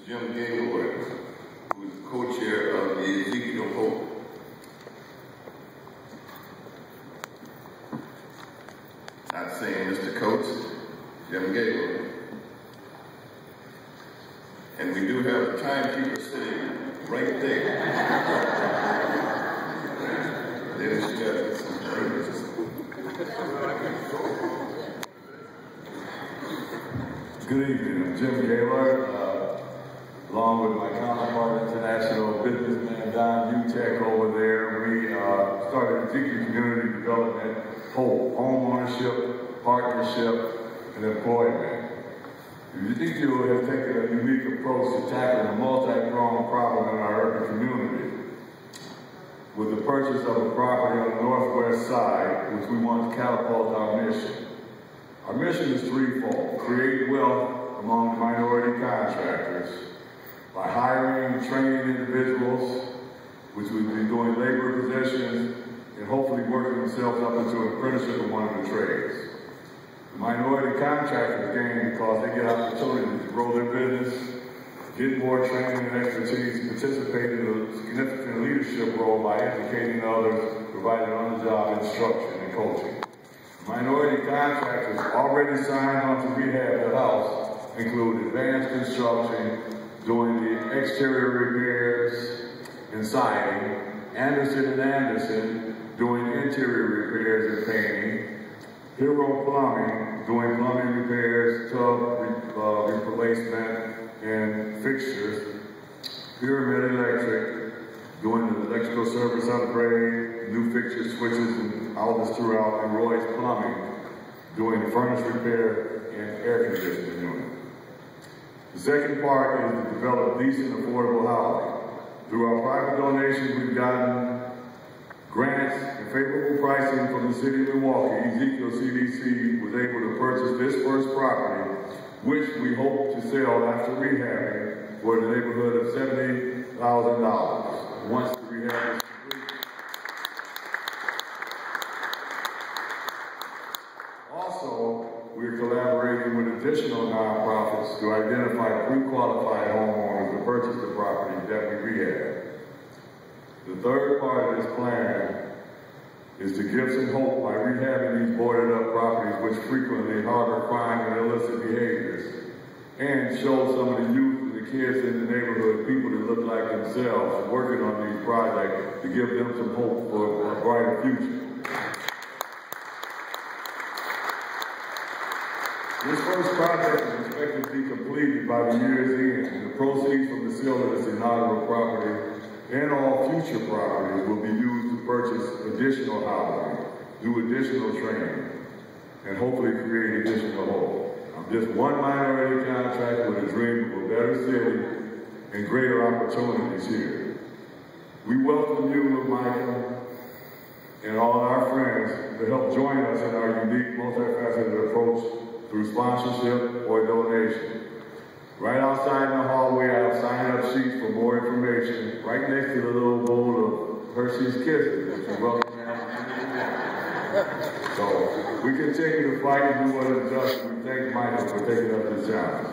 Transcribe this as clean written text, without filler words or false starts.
Jim Gaylord, who is co-chair of the Ezekiel Hope. Not saying Mr. Coates, Jim Gaylord. And we do have a timekeeper sitting right there. Then she got some drinks. Good evening, I'm Jim Gaylord, along with my counterpart, international businessman Don Utek over there. We started Ezekiel Community Development, HOPE, home ownership, partnership, and employment. Ezekiel has taken a unique approach to tackling a multi-pronged problem in our urban community. With the purchase of a property on the northwest side, which we want to catapult our mission. Our mission is threefold: create wealth among minority contractors by hiring and training individuals, which we've been doing labor positions, and hopefully working themselves up into an apprenticeship in one of the trades. The minority contractors gain because they get opportunities to grow their business, get more training and expertise, participate in a significant leadership role by educating others, providing on-the-job instruction and coaching. Minority contractors already signed on to rehab the house include advanced construction, doing the exterior repairs and siding, Anderson & Anderson doing interior repairs and painting, Hero Plumbing doing plumbing repairs, tub replacement and fixtures, Pyramid Electric doing the electrical service upgrade, new fixtures, switches, and all this throughout, and Roy's Plumbing doing the furnace repair and air conditioning unit. The second part is to develop decent, affordable housing. Through our private donations, we've gotten grants and favorable pricing from the city of Milwaukee. Ezekiel CDC was able to purchase this first property, which we hope to sell after rehabbing for the neighborhood of $70,000. Once the rehab is complete. Also, we're collaborating with additional nonprofits to identify pre-qualified homeowners to purchase the property that we rehab. The third part of this plan is to give some hope by rehabbing these boarded up properties which frequently harbor crime and illicit behaviors, and show some of the youth and the kids in the neighborhood, people that look like themselves, working on these projects to give them some hope for a brighter future. This first project is expected to be completed by the year's end, and the proceeds from the sale of this inaugural property and all future properties will be used to purchase additional housing, do additional training, and hopefully create additional hope. I'm just one minority contractor with a dream of a better city and greater opportunities here. We welcome you, Michael, and all our friends to help join us in our unique, multifaceted approach through sponsorship or donation. Right outside in the hallway, I have sign-up sheets for more information, right next to the little bowl of Hershey's Kisses. So we continue to fight and do what is just. We thank Michael for taking up this challenge.